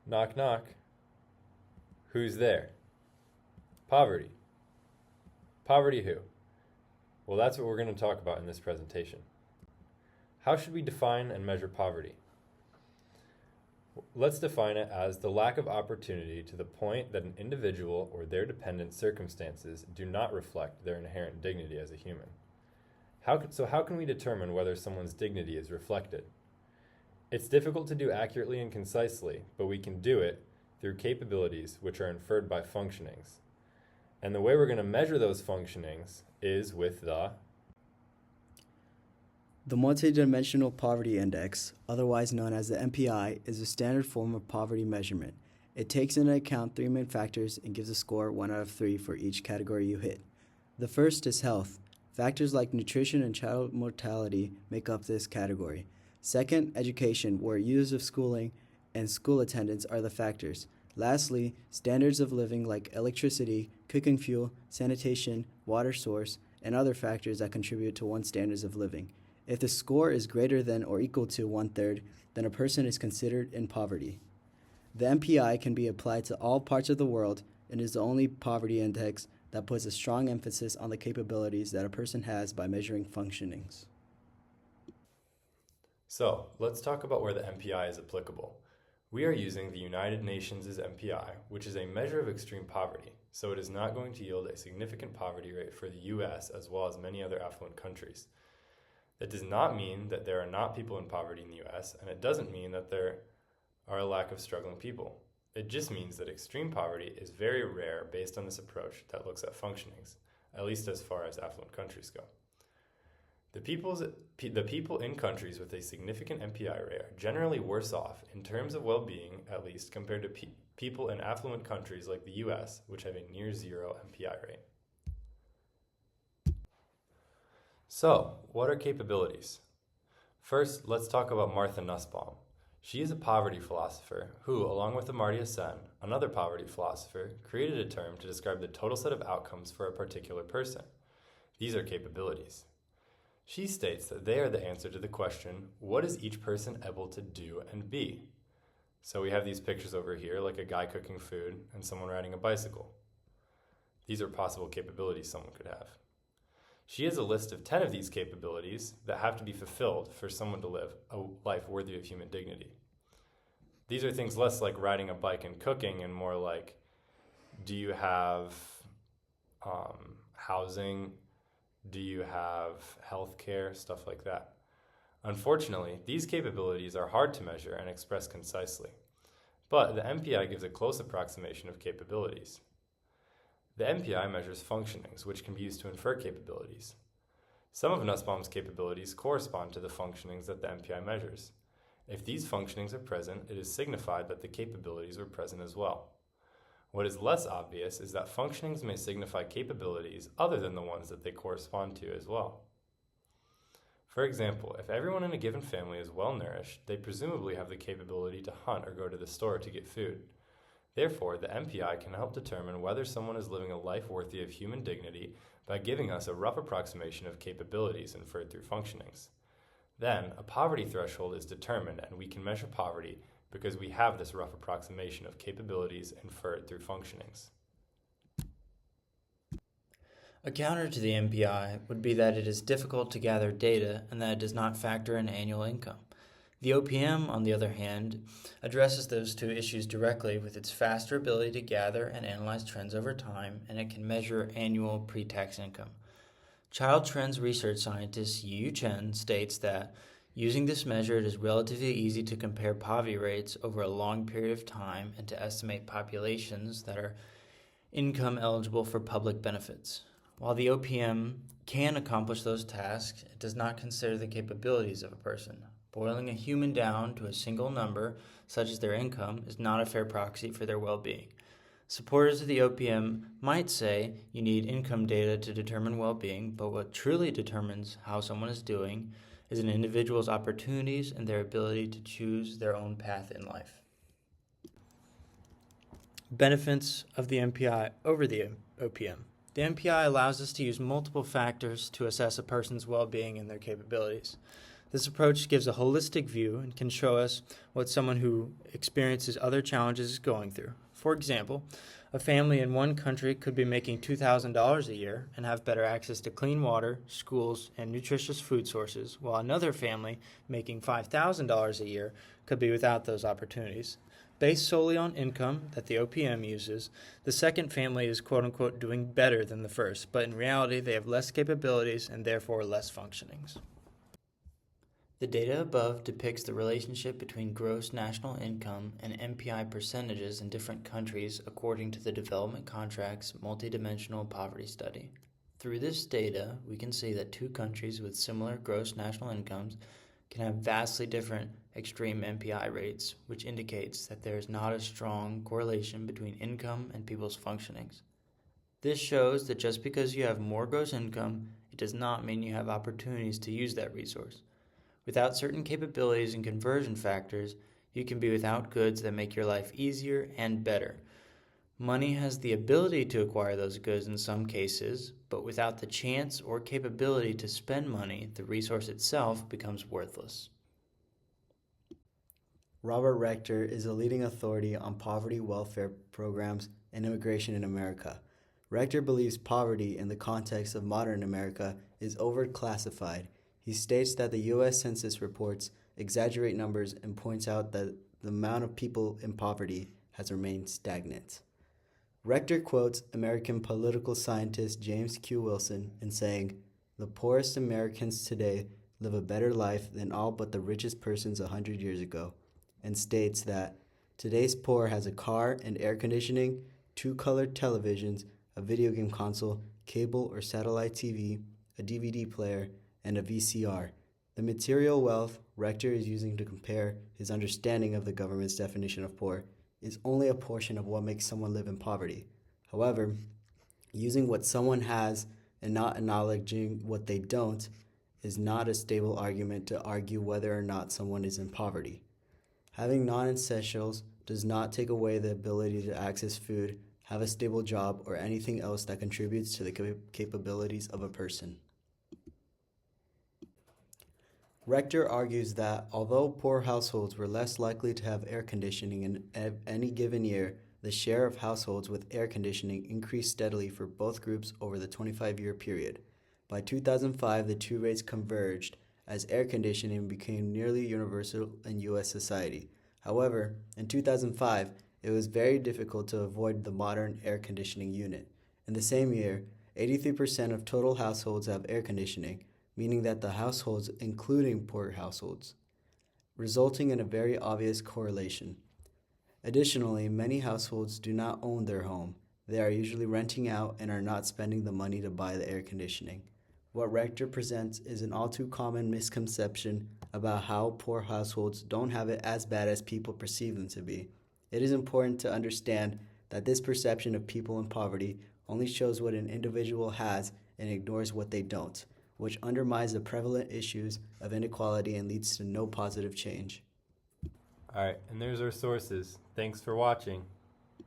Knock, knock. Who's there? Poverty. Poverty who? Well, that's what we're going to talk about in this presentation. How should we define and measure poverty? Let's define it as the lack of opportunity to the point that an individual or their dependent circumstances do not reflect their inherent dignity as a human. How can we determine whether someone's dignity is reflected? It's difficult to do accurately and concisely, but we can do it through capabilities which are inferred by functionings. And the way we're going to measure those functionings is with the Multidimensional Poverty Index, otherwise known as the MPI, is a standard form of poverty measurement. It takes into account three main factors and gives a score 1 out of 3 for each category you hit. The first is health. Factors like nutrition and child mortality make up this category. Second, education, where years of schooling and school attendance are the factors. Lastly, standards of living like electricity, cooking fuel, sanitation, water source, and other factors that contribute to one's standards of living. If the score is greater than or equal to 1/3, then a person is considered in poverty. The MPI can be applied to all parts of the world and is the only poverty index that puts a strong emphasis on the capabilities that a person has by measuring functionings. So, let's talk about where the MPI is applicable. We are using the United Nations' MPI, which is a measure of extreme poverty, so it is not going to yield a significant poverty rate for the US as well as many other affluent countries. That does not mean that there are not people in poverty in the US, and it doesn't mean that there are a lack of struggling people. It just means that extreme poverty is very rare based on this approach that looks at functionings, at least as far as affluent countries go. The people in countries with a significant MPI rate are generally worse off in terms of well-being, at least compared to people in affluent countries like the US, which have a near zero MPI rate. So, what are capabilities? First, let's talk about Martha Nussbaum. She is a poverty philosopher who, along with Amartya Sen, another poverty philosopher, created a term to describe the total set of outcomes for a particular person. These are capabilities. She states that they are the answer to the question, what is each person able to do and be? So we have these pictures over here, like a guy cooking food and someone riding a bicycle. These are possible capabilities someone could have. She has a list of 10 of these capabilities that have to be fulfilled for someone to live a life worthy of human dignity. These are things less like riding a bike and cooking and more like, do you have housing? Do you have health care? Stuff like that. Unfortunately, these capabilities are hard to measure and express concisely, but the MPI gives a close approximation of capabilities. The MPI measures functionings, which can be used to infer capabilities. Some of Nussbaum's capabilities correspond to the functionings that the MPI measures. If these functionings are present, it is signified that the capabilities were present as well. What is less obvious is that functionings may signify capabilities other than the ones that they correspond to as well. For example, if everyone in a given family is well nourished, they presumably have the capability to hunt or go to the store to get food. Therefore, the MPI can help determine whether someone is living a life worthy of human dignity by giving us a rough approximation of capabilities inferred through functionings. Then, a poverty threshold is determined and we can measure poverty because we have this rough approximation of capabilities inferred through functionings. A counter to the MPI would be that it is difficult to gather data and that it does not factor in annual income. The OPM, on the other hand, addresses those two issues directly with its faster ability to gather and analyze trends over time, and it can measure annual pre-tax income. Child trends research scientist Yu Chen states that using this measure, it is relatively easy to compare poverty rates over a long period of time and to estimate populations that are income eligible for public benefits. While the OPM can accomplish those tasks, it does not consider the capabilities of a person. Boiling a human down to a single number, such as their income, is not a fair proxy for their well-being. Supporters of the OPM might say you need income data to determine well-being, but what truly determines how someone is doing is an individual's opportunities and their ability to choose their own path in life. Benefits of the MPI over the OPM. The MPI allows us to use multiple factors to assess a person's well-being and their capabilities. This approach gives a holistic view and can show us what someone who experiences other challenges is going through. For example, a family in one country could be making $2,000 a year and have better access to clean water, schools, and nutritious food sources, while another family making $5,000 a year could be without those opportunities. Based solely on income that the OPM uses, the second family is quote-unquote doing better than the first, but in reality they have less capabilities and therefore less functionings. The data above depicts the relationship between gross national income and MPI percentages in different countries according to the Development Contract's Multidimensional Poverty Study. Through this data, we can see that two countries with similar gross national incomes can have vastly different extreme MPI rates, which indicates that there is not a strong correlation between income and people's functionings. This shows that just because you have more gross income, it does not mean you have opportunities to use that resource. Without certain capabilities and conversion factors, you can be without goods that make your life easier and better. Money has the ability to acquire those goods in some cases, but without the chance or capability to spend money, the resource itself becomes worthless. Robert Rector is a leading authority on poverty welfare programs and immigration in America. Rector believes poverty in the context of modern America is overclassified. He states that the U.S. Census reports exaggerate numbers and points out that the amount of people in poverty has remained stagnant. Rector quotes American political scientist James Q. Wilson in saying, "The poorest Americans today live a better life than all but the richest persons 100 years ago," and states that today's poor has a car and air conditioning, 2 colored televisions, a video game console, cable or satellite TV, a DVD player, and a VCR. The material wealth Rector is using to compare his understanding of the government's definition of poor is only a portion of what makes someone live in poverty. However, using what someone has and not acknowledging what they don't is not a stable argument to argue whether or not someone is in poverty. Having non-essentials does not take away the ability to access food, have a stable job, or anything else that contributes to the capabilities of a person. Rector argues that although poor households were less likely to have air conditioning in any given year, the share of households with air conditioning increased steadily for both groups over the 25-year period. By 2005, the two rates converged as air conditioning became nearly universal in U.S. society. However, in 2005, it was very difficult to avoid the modern air conditioning unit. In the same year, 83% of total households have air conditioning, meaning that the households including poor households, resulting in a very obvious correlation. Additionally, many households do not own their home. They are usually renting out and are not spending the money to buy the air conditioning. What Rector presents is an all too common misconception about how poor households don't have it as bad as people perceive them to be. It is important to understand that this perception of people in poverty only shows what an individual has and ignores what they don't, which undermines the prevalent issues of inequality and leads to no positive change. All right, and there's our sources. Thanks for watching.